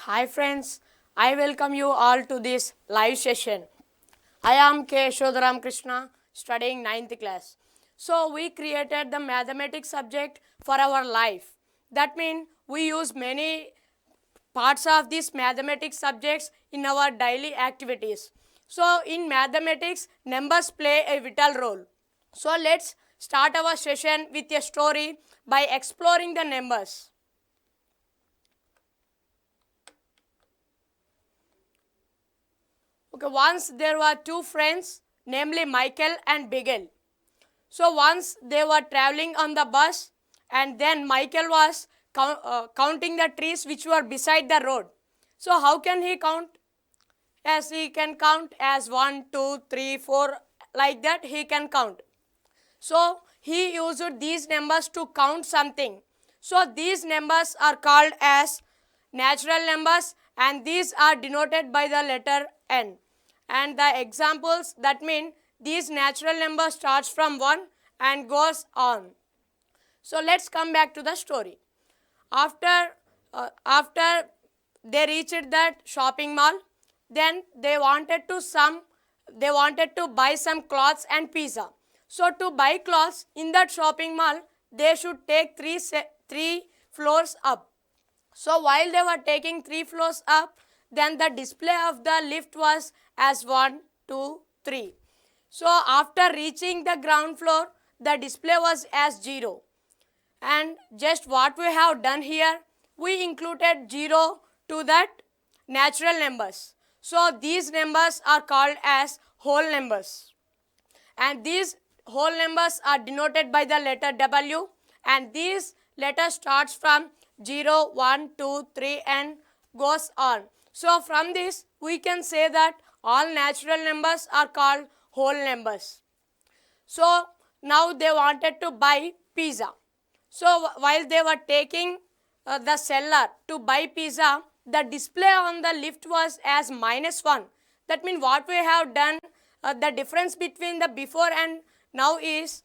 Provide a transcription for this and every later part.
Hi friends, I welcome you all to this live session. I am K. Shodharam Krishna, studying 9th class. So we created the mathematics subject for our life. That means we use many parts of these mathematics subjects in our daily activities. So in mathematics, numbers play a vital role. So let's start our session with a story by exploring the numbers. Okay, once there were two friends, namely Michael and Bigel. So once they were traveling on the bus, and then Michael was counting the trees which were beside the road. So how can he count? As he can count as 1, 2, 3, 4, like that he can count. So he used these numbers to count something. So these numbers are called as natural numbers, and these are denoted by the letter N. And the examples, that mean these natural numbers starts from 1 and goes on. So let's come back to the story. After they reached that shopping mall, then they wanted to buy some clothes and pizza. So to buy clothes in that shopping mall, they should take three floors up. So while they were taking 3 floors up, then the display of the lift was as 1, 2, 3. So after reaching the ground floor, the display was as 0. And just what we have done here, we included 0 to that natural numbers. So these numbers are called as whole numbers. And these whole numbers are denoted by the letter W, and these letter starts from 0, 1, 2, 3 and goes on. So from this we can say that all natural numbers are called whole numbers. So now they wanted to buy pizza. So while they were taking the seller to buy pizza, the display on the lift was as -1. That means what we have done, the difference between the before and now is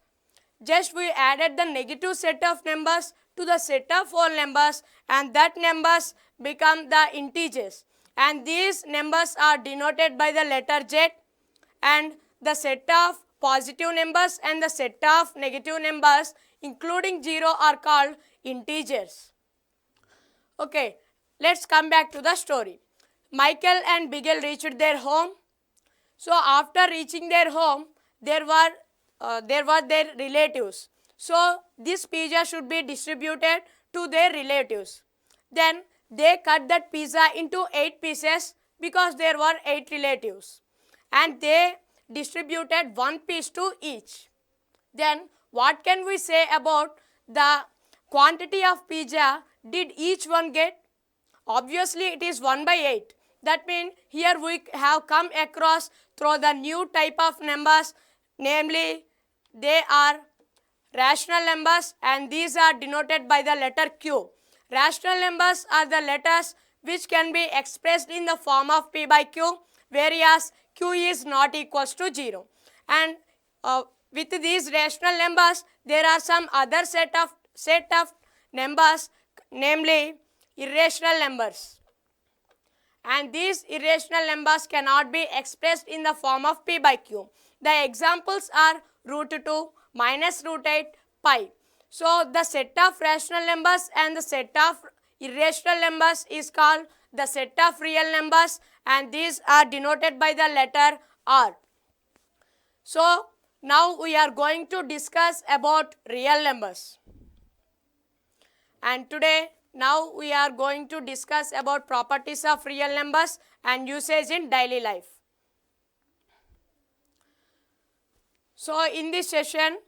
just we added the negative set of numbers to the set of whole numbers, and that numbers become the integers. And these numbers are denoted by the letter Z, and the set of positive numbers and the set of negative numbers including 0 are called integers. Okay, let's come back to the story. Michael and Bigel reached their home. So after reaching their home, there were their relatives. So this pizza should be distributed to their relatives. Then they cut that pizza into 8 pieces because there were 8 relatives, and they distributed 1 piece to each. Then what can we say about the quantity of pizza did each one get? Obviously it is 1 by 8. That means here we have come across through the new type of numbers, namely they are rational numbers, and these are denoted by the letter Q. Rational numbers are the letters which can be expressed in the form of P by Q, whereas Q is not equals to 0. And with these rational numbers, there are some other set of numbers, namely irrational numbers. And these irrational numbers cannot be expressed in the form of P by Q. The examples are √2, -√8, pi. So the set of rational numbers and the set of irrational numbers is called the set of real numbers, and these are denoted by the letter R. So now we are going to discuss about real numbers. And today, now we are going to discuss about properties of real numbers and usage in daily life. So in this session,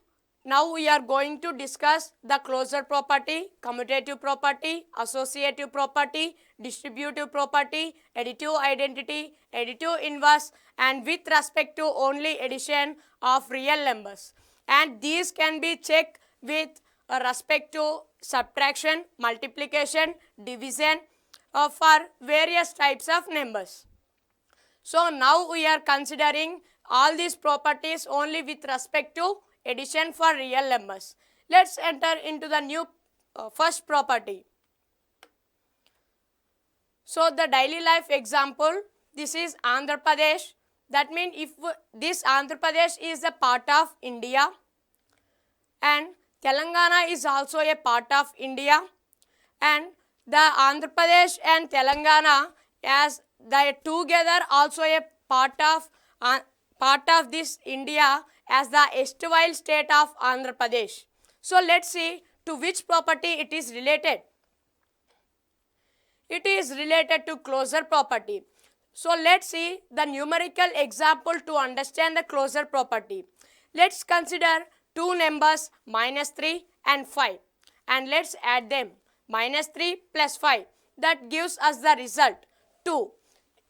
now we are going to discuss the closure property, commutative property, associative property, distributive property, additive identity, additive inverse, and with respect to only addition of real numbers. And these can be checked with respect to subtraction, multiplication, division for various types of numbers. So now we are considering all these properties only with respect to addition for real numbers. Let's enter into the new first property. So the daily life example, this is Andhra Pradesh. That means if this Andhra Pradesh is a part of India and Telangana is also a part of India, and the Andhra Pradesh and Telangana as the together also a part of this India as the erstwhile state of Andhra Pradesh. So let's see to which property it is related. It is related to closure property. So let's see the numerical example to understand the closure property. Let's consider two numbers -3 and 5 and let's add them. -3 plus 5, that gives us the result 2.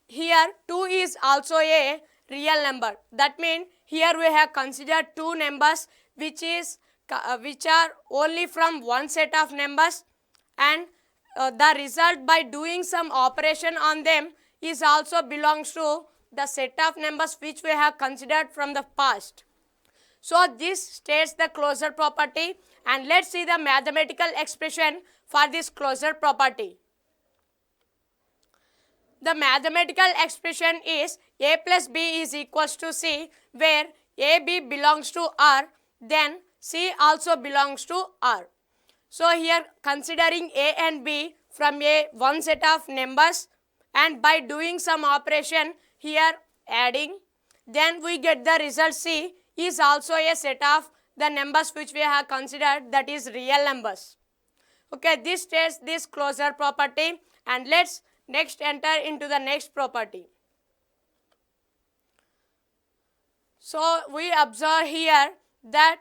Here 2 is also a real number. That means here we have considered two numbers which are only from one set of numbers, and the result by doing some operation on them is also belongs to the set of numbers which we have considered from the past. So this states the closure property, and let's see the mathematical expression for this closure property. The mathematical expression is A plus B is equals to C, where AB belongs to R, then C also belongs to R. So here considering A and B from one set of numbers, and by doing some operation here adding, then we get the result C is also a set of the numbers which we have considered, that is real numbers. Okay, this states this closure property, and let's next enter into the next property. So we observe here that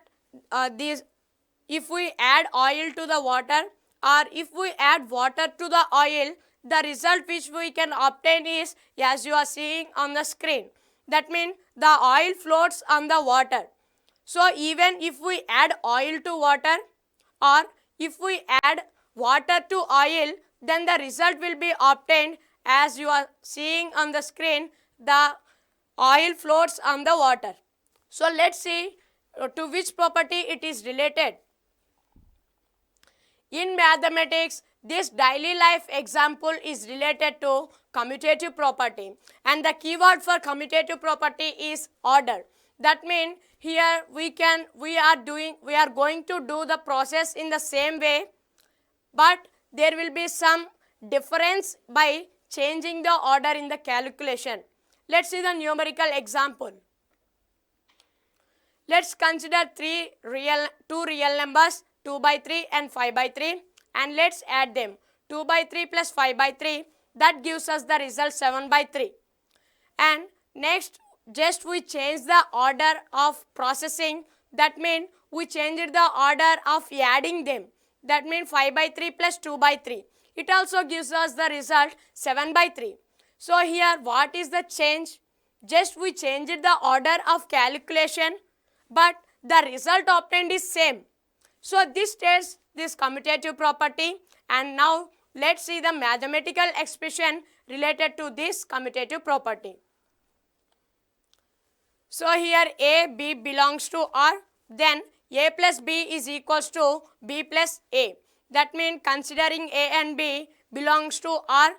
if we add oil to the water or if we add water to the oil, the result which we can obtain is as you are seeing on the screen. That means the oil floats on the water. So even if we add oil to water or if we add water to oil, then the result will be obtained as you are seeing on the screen. The oil floats on the water. So let's see to which property it is related. In mathematics, this daily life example is related to commutative property, and the keyword for commutative property is order. That means here we are going to do the process in the same way, but there will be some difference by changing the order in the calculation. Let's see the numerical example. Let's consider two real numbers 2 by 3 and 5 by 3, and let's add them. 2 by 3 plus 5 by 3, that gives us the result 7 by 3. And next just we change the order of processing. That means we changed the order of adding them. That means 5 by 3 plus 2 by 3. It also gives us the result 7 by 3. So here what is the change? Just we changed the order of calculation, but the result obtained is same. So this states this commutative property, and now let's see the mathematical expression related to this commutative property. So here A, B belongs to R, then A plus B is equals to B plus A. That means considering A and B belongs to R,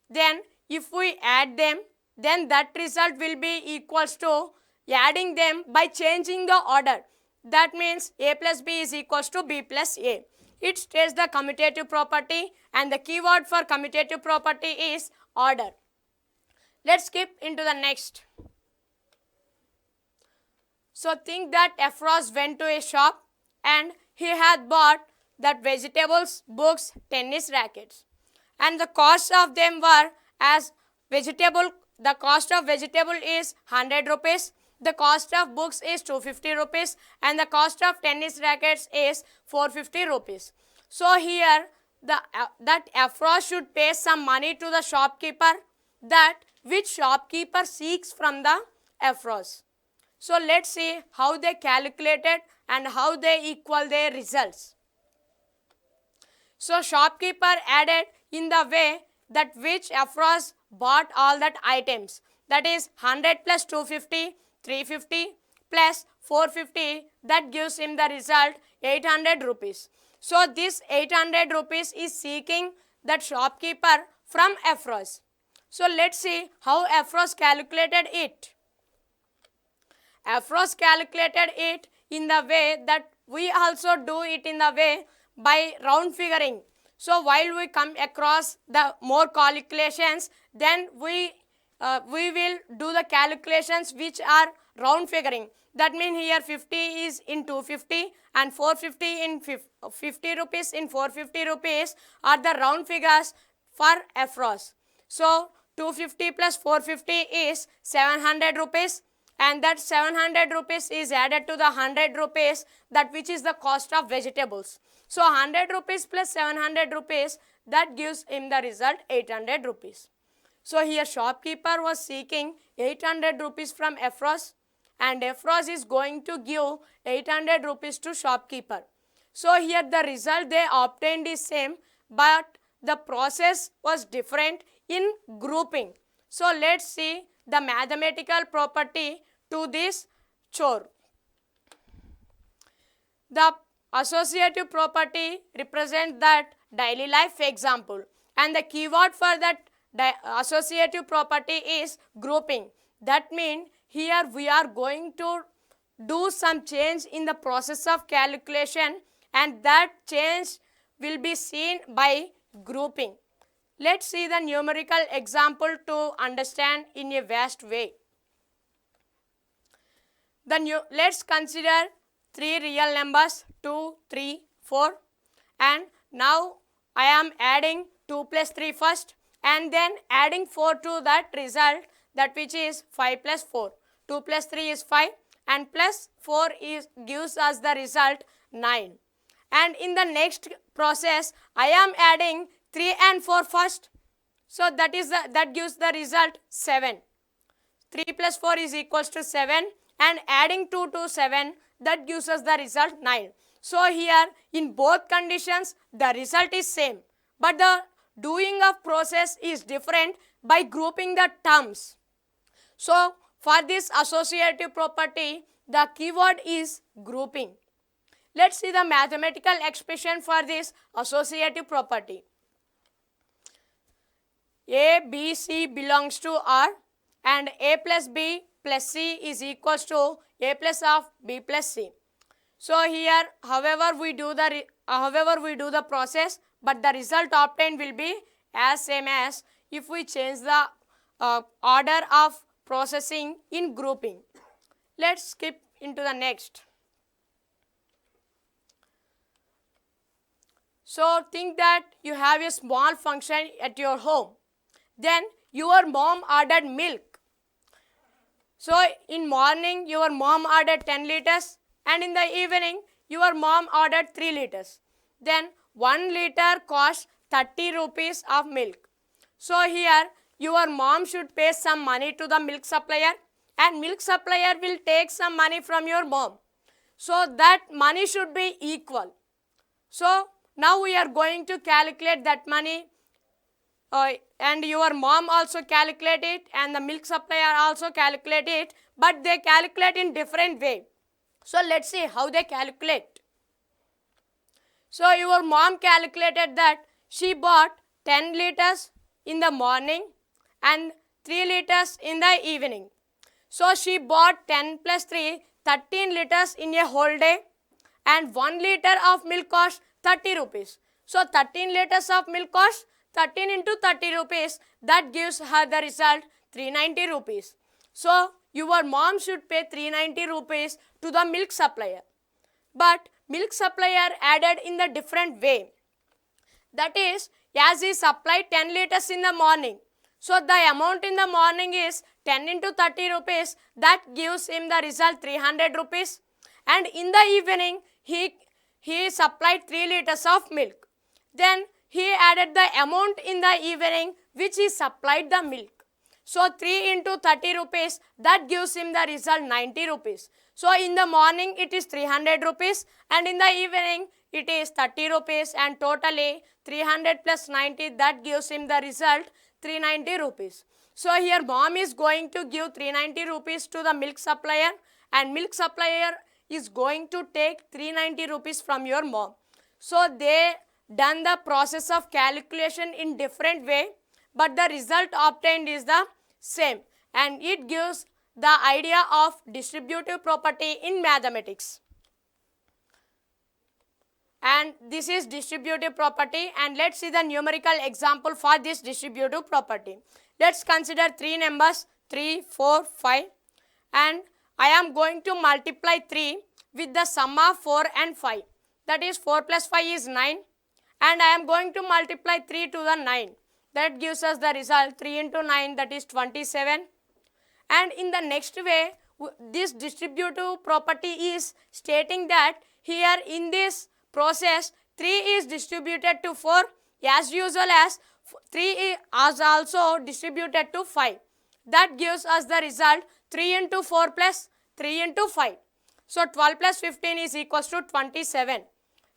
then if we add them, then that result will be equals to adding them by changing the order. That means A plus B is equals to B plus A. It states the commutative property, and the keyword for commutative property is order. Let's skip into the next. So think that Afroz went to a shop and he had bought that vegetables, books, tennis rackets, and the cost of them were as vegetable. The cost of vegetable is 100 rupees. The cost of books is 250 rupees, and the cost of tennis rackets is 450 rupees. So here that Afroz should pay some money to the shopkeeper, that which shopkeeper seeks from the Afroz. So let's see how they calculated and how they equal their results. So shopkeeper added in the way that which Afroz bought all that items, that is 100 plus 250, 350 plus 450, that gives him the result 800 rupees. So this 800 rupees is seeking that shopkeeper from FROS. So let's see how FROS calculated it. FROS calculated it in the way that we also do it in the way by round figuring. So while we come across the more calculations, then we will do the calculations which are round figuring. That means here 50 is in 250 and 450 in 50 rupees in 450 rupees are the round figures for FROS. So 250 plus 450 is 700 rupees, and that 700 rupees is added to the 100 rupees, that which is the cost of vegetables. So 100 rupees plus 700 rupees, that gives him the result 800 rupees. So here shopkeeper was seeking 800 rupees from FROS, and FROS is going to give 800 rupees to shopkeeper. So here the result they obtained is same, but the process was different in grouping. So let's see the mathematical property to this chore. The associative property represents that daily life example, and the keyword for that associative property is grouping. That means here we are going to do some change in the process of calculation, and that change will be seen by grouping. Let's see the numerical example to understand in a vast way. Let's consider three real numbers 2, 3, 4, and now I am adding 2 plus 3 first, and then adding 4 to that result, that which is 5 plus 4. 2 plus 3 is 5 and plus 4 gives us the result 9. And in the next process I am adding 3 and 4 first, so that gives the result 7. 3 plus 4 is equals to 7, and adding 2 to 7, that gives us the result 9. So here in both conditions the result is same, but the doing of process is different by grouping the terms. So for this associative property, the keyword is grouping. Let's see the mathematical expression for this associative property. A, B, C belongs to R, and A plus B plus C is equals to A plus of B plus C. So here, however we do the process, but the result obtained will be as same as if we change the order of processing in grouping. Let's skip into the next. So think that you have a small function at your home. Then your mom ordered milk. So in morning your mom ordered 10 liters, and in the evening your mom ordered 3 liters. Then 1 liter costs 30 rupees of milk. So here your mom should pay some money to the milk supplier, and milk supplier will take some money from your mom. So that money should be equal. So now we are going to calculate that money, and your mom also calculate it, and the milk supplier also calculate it, but they calculate in different way. So let's see how they calculate. So your mom calculated that she bought 10 liters in the morning and 3 liters in the evening. So she bought 10 plus 3, 13 liters in a whole day, and 1 liter of milk costs 30 rupees. So 13 liters of milk costs 13 into 30 rupees, that gives her the result 390 rupees. So your mom should pay 390 rupees to the milk supplier. But milk supplier added in the different way. That is, as he supplied 10 liters in the morning, so the amount in the morning is 10 into 30 rupees, that gives him the result 300 rupees. And in the evening, he supplied 3 liters of milk. Then he added the amount in the evening which he supplied the milk. So 3 into 30 rupees, that gives him the result 90 rupees. So in the morning it is 300 rupees, and in the evening it is 30 rupees, and totally 300 plus 90, that gives him the result 390 rupees. So here mom is going to give 390 rupees to the milk supplier, and milk supplier is going to take 390 rupees from your mom. So they done the process of calculation in different way, but the result obtained is the same, and it gives the idea of distributive property in mathematics. And this is distributive property, and let's see the numerical example for this distributive property. Let's consider three numbers 3, 4, 5, and I am going to multiply 3 with the sum of 4 and 5. That is 4 plus 5 is 9, and I am going to multiply 3 to the 9. That gives us the result 3 into 9, that is 27. And in the next way, this distributive property is stating that here in this process 3 is distributed to 4 as usual as 3 is also distributed to 5. That gives us the result 3 into 4 plus 3 into 5. So 12 plus 15 is equals to 27.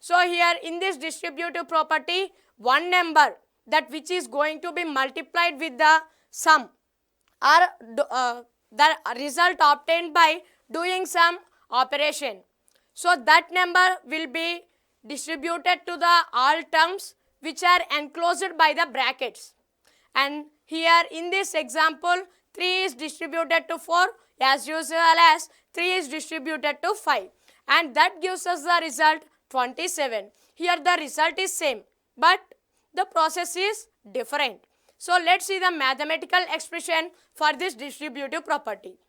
So here in this distributive property, one number that which is going to be multiplied with the sum or the result obtained by doing some operation. So that number will be distributed to the all terms which are enclosed by the brackets. And here in this example, 3 is distributed to 4 as usual as 3 is distributed to 5. And that gives us the result 27. Here the result is same, but the process is different. So let's see the mathematical expression for this distributive property.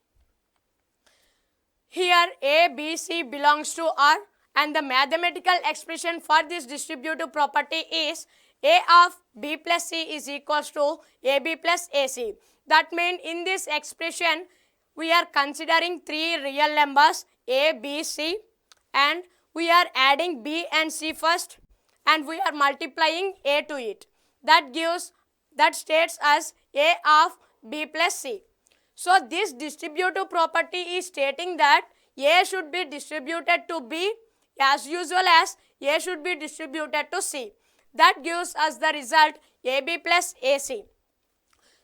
Here A, B, C belongs to R, and the mathematical expression for this distributive property is A of B plus C is equals to AB plus AC. That means in this expression we are considering three real numbers A, B, C, and we are adding B and C first, and we are multiplying A to it. That states as A of B plus C. So this distributive property is stating that A should be distributed to B as usual as A should be distributed to C. That gives us the result AB plus AC.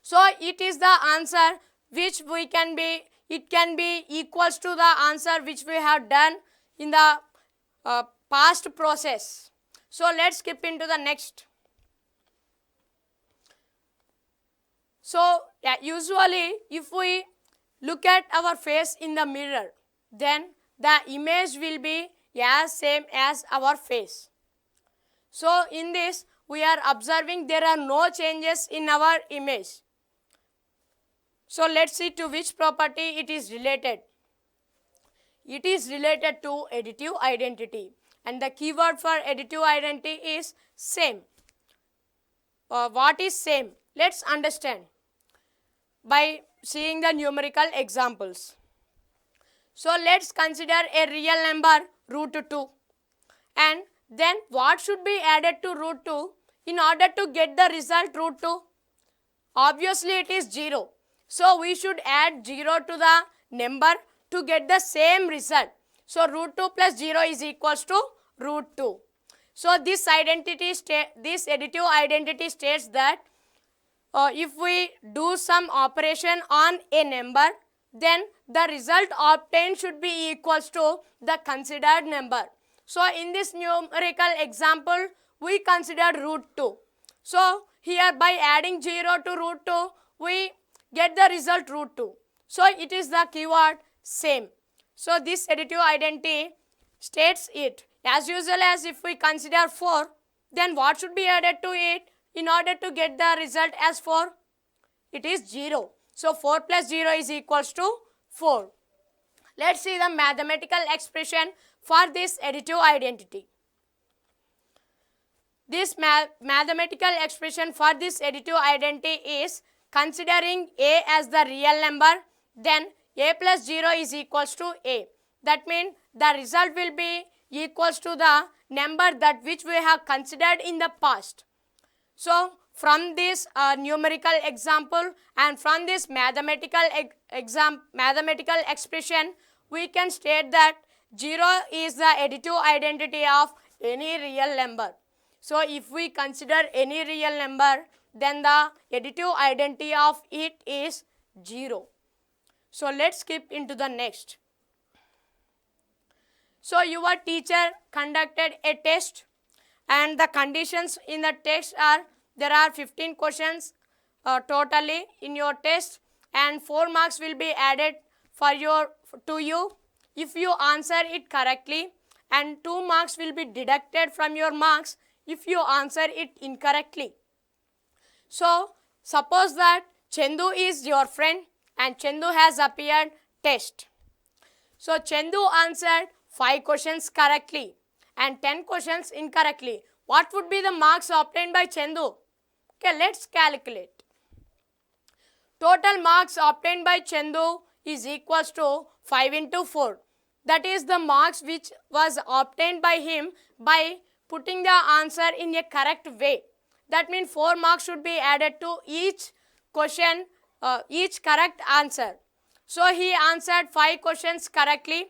So it is the answer which it can be equals to the answer which we have done in the past process. So let's skip into the next. So usually if we look at our face in the mirror, then the image will be as same as our face. So in this we are observing there are no changes in our image. So let's see to which property it is related. It is related to additive identity, and the keyword for additive identity is same. What is same? Let's understand by seeing the numerical examples. So let's consider a real number root 2, and then what should be added to root 2 in order to get the result root 2? Obviously it is 0. So we should add 0 to the number to get the same result. So root 2 plus 0 is equals to root 2. So this additive identity states that if we do some operation on a number, then the result obtained should be equals to the considered number. So in this numerical example, we considered root 2. So here by adding 0 to root 2, we get the result root 2. So it is the keyword same. So this additive identity states it. As usual as if we consider 4, then what should be added to it in order to get the result as 4? It is 0. So 4 plus 0 is equals to 4. Let's see the mathematical expression for this additive identity. This mathematical expression for this additive identity is considering A as the real number, then A plus 0 is equals to A. That means the result will be equals to the number that which we have considered in the past. So from this numerical example and from this mathematical expression, we can state that 0 is the additive identity of any real number. So if we consider any real number, then the additive identity of it is 0. So let's skip into the next. So your teacher conducted a test, and the conditions in the test are there are 15 questions totally in your test, and 4 marks will be added to you if you answer it correctly, and 2 marks will be deducted from your marks if you answer it incorrectly. So suppose that Chandu is your friend and Chandu has appeared test. So Chandu answered 5 questions correctly and 10 questions incorrectly. What would be the marks obtained by Chandu? Okay, let's calculate. Total marks obtained by Chandu is equals to 5 into 4. That is the marks which was obtained by him by putting the answer in a correct way. That means 4 marks should be added to each question, each correct answer. So he answered 5 questions correctly.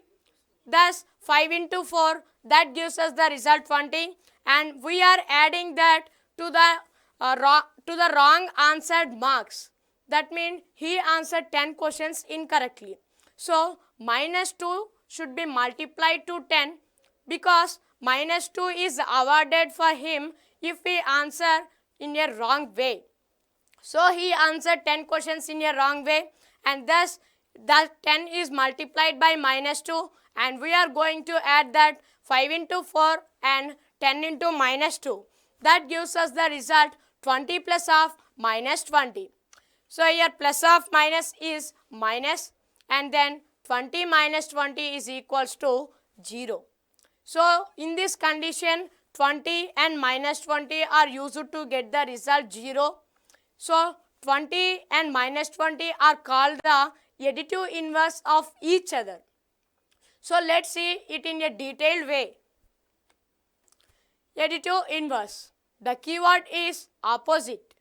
Thus 5 into 4, that gives us the result 20, and we are adding that to the wrong answered marks. That means he answered 10 questions incorrectly. So minus 2 should be multiplied to 10 because minus 2 is awarded for him if he answer in a wrong way. So he answered 10 questions in a wrong way, and thus that 10 is multiplied by minus 2, and we are going to add that 5 into 4 and 10 into minus 2. That gives us the result 20 plus of minus 20. So here plus of minus is minus, and then 20 minus 20 is equals to 0. So in this condition 20 and minus 20 are used to get the result 0. So 20 and minus 20 are called the additive inverse of each other. So let's see it in a detailed way. Additive inverse. The keyword is opposite.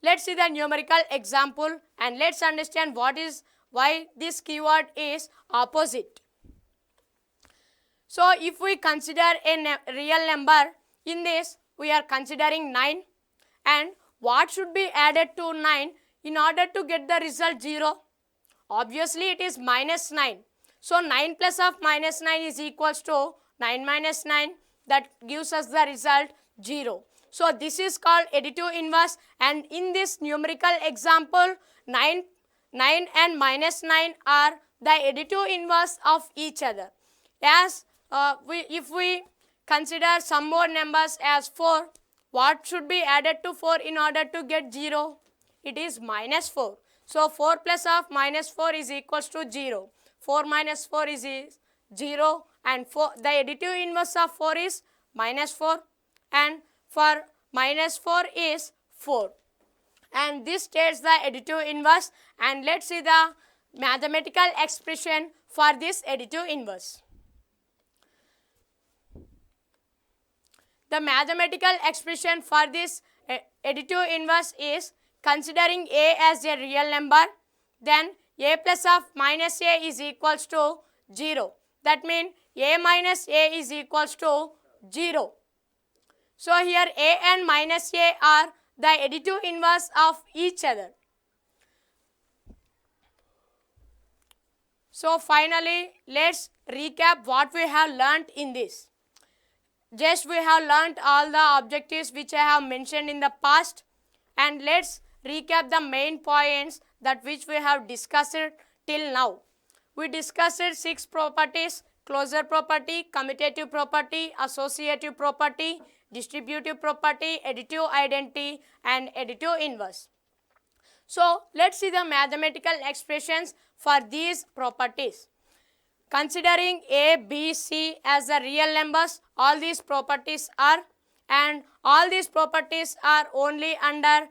Let's see the numerical example and let's understand why this keyword is opposite. So if we consider a real number, in this we are considering 9, and what should be added to 9 in order to get the result 0? Obviously it is minus 9. So 9 plus of minus 9 is equals to 9 minus 9, that gives us the result 0. So this is called additive inverse, and in this numerical example 9 and minus 9 are the additive inverse of each other. As if we consider some more numbers as 4, what should be added to 4 in order to get 0? It is minus 4. So 4 plus of minus 4 is equals to 0. 4 minus 4 is 0, and the additive inverse of 4 is minus 4, and for minus 4 is 4. And this states the additive inverse, and let's see the mathematical expression for this additive inverse. The mathematical expression for this additive inverse is considering a as a real number, then a plus of minus a is equals to 0. That means a minus a is equals to 0. So here a and minus a are the additive inverse of each other. So finally, let's recap what we have learnt in this. Just we have learnt all the objectives which I have mentioned in the past, and let's recap the main points that which we have discussed till now. We discussed 6 properties: closure property, commutative property, associative property, distributive property, additive identity, and additive inverse. So let's see the mathematical expressions for these properties. Considering a, b, c as the real numbers, all these properties are, and all these properties are only under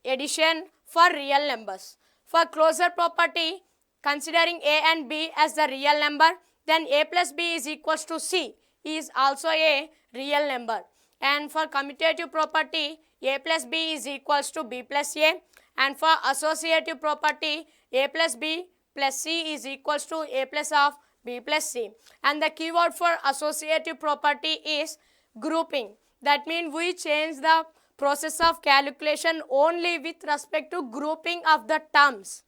addition for real numbers. For closure property, considering a and b as the real number, then a plus b is equals to c is also a real number. And for commutative property, a plus b is equals to b plus a, and for associative property, a plus b plus c is equals to a plus of b plus c. And the keyword for associative property is grouping. That means we change the process of calculation only with respect to grouping of the terms.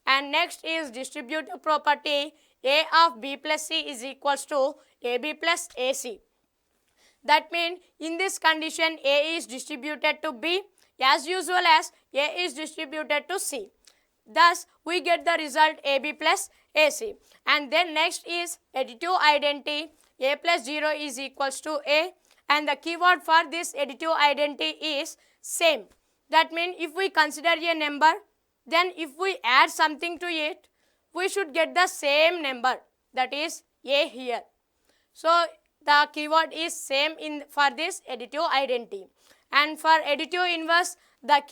And next is distributive property, a of b plus c is equals to ab plus ac. That means in this condition a is distributed to b, as usual as A is distributed to C. Thus, we get the result AB plus AC. And then next is additive identity. A plus 0 is equals to A. And the keyword for this additive identity is same. That means if we consider a number, then if we add something to it, we should get the same number. That is A here. So, the keyword is same for this additive identity. And for additive inverse, the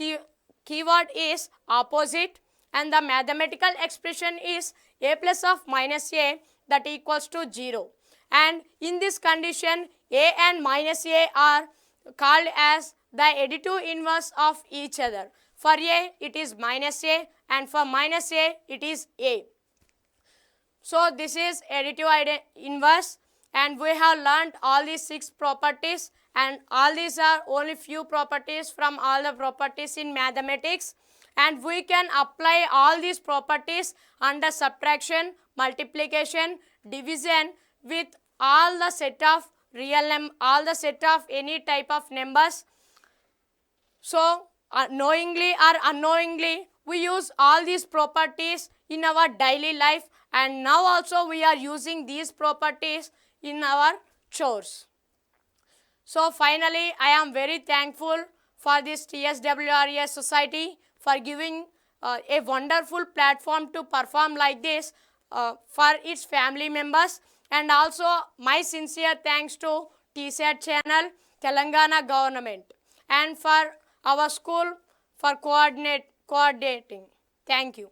keyword is opposite. And the mathematical expression is A plus of minus A that equals to 0. And in this condition, A and minus A are called as the additive inverse of each other. For A, it is minus A, and for minus A, it is A. So this is additive inverse, and we have learned all these 6 properties, and all these are only few properties from all the properties in mathematics. And we can apply all these properties under subtraction, multiplication, division with all the set of all the set of any type of numbers. So, knowingly or unknowingly, we use all these properties in our daily life, and now also we are using these properties in our chores. So, finally, I am very thankful for this TSWREIS society for giving a wonderful platform to perform like this for its family members, and also my sincere thanks to TSAT channel, Telangana government, and for our school for coordinating. Thank you.